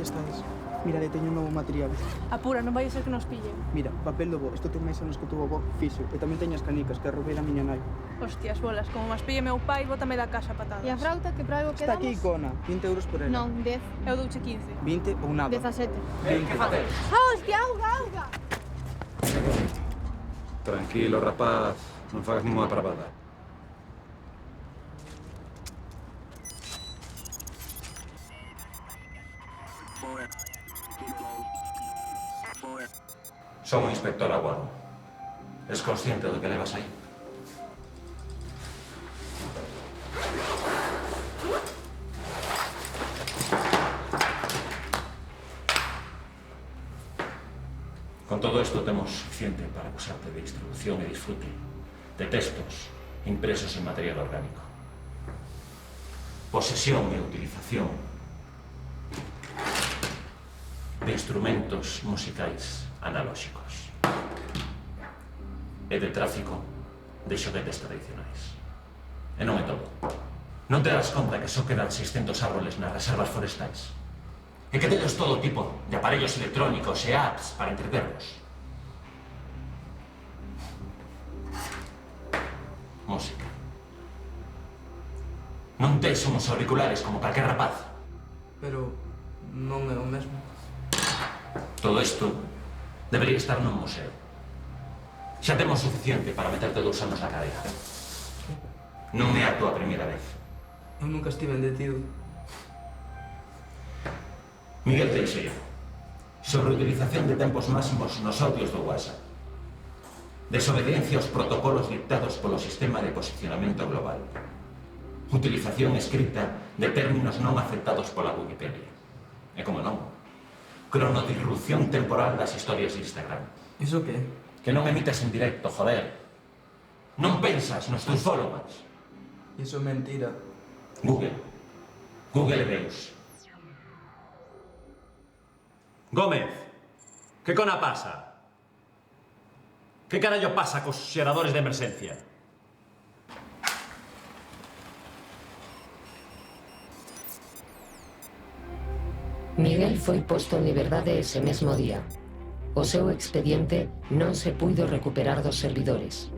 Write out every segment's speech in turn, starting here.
estades? Mira, teño un novo material. Apura, non vai a ser que nos pillen. Mira, papel do bo. Isto ten máis anos que o teu avó fixo. E tamén teño as canicas que roubei da miña nai. Hostias, bolas, como mas pille meu pai, bótame da casa a patadas. E a frauta, que para algo Está quedamos? aquí, Icona. 20 euros por ela. Non, 10. Eu douche 15. 20 ou nada. 17. 20. Ah, hostia, auga, auga! Tranquilo, rapaz. Non fagas ninguna parvada. Son o inspector Aguado. Es consciente do que levas aí? Con todo isto temos suficiente para acusarte de distribución e disfrute de textos impresos en material orgánico. Posesión e utilización de instrumentos musicais analóxicos e de tráfico de xoguetes tradicionais. E non é todo. Non te das conta que só quedan 600 árboles nas reservas forestais? E que tedes todo tipo de aparellos electrónicos e apps para entretervos? Música. Non tes uns auriculares como calquer rapaz? Pero non é o mesmo. Todo isto debería estar nun museo. Xa temos suficiente para meterte 2 anos na cadea. Non é a tua primeira vez. Eu nunca estive detido. Miguel Teixeira, sobre utilización de tempos máximos nos audios do WhatsApp. Desobediencia aos protocolos dictados polo sistema de posicionamento global. Utilización escrita de términos non aceptados pola Wikipedia. E como non, cronodirrupción temporal das historias de Instagram. Iso que? Que non emites en directo, joder. Non pensas nos teus followers. Iso é mentira. Google. Google é Deus. Gómez, que cona pasa? Que carallo pasa cos xeradores de emerxencia? Miguel foi posto en liberdade ese mesmo día. O seu expediente non se puido recuperar dos servidores.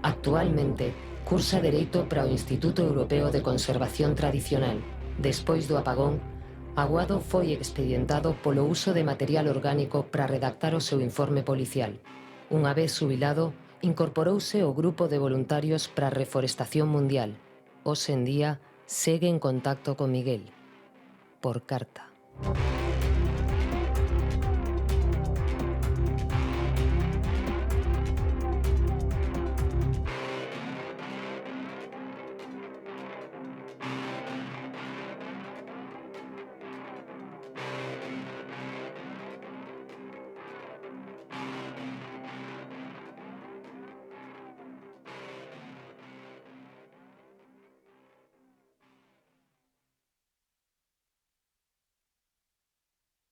Actualmente, cursa Dereito para o Instituto Europeo de Conservación Tradicional. Despois do apagón, Aguado foi expedientado polo uso de material orgánico para redactar o seu informe policial. Unha vez xubilado, incorporouse ao grupo de voluntarios para a reforestación mundial. Hoxe en día, segue en contacto con Miguel. Por carta.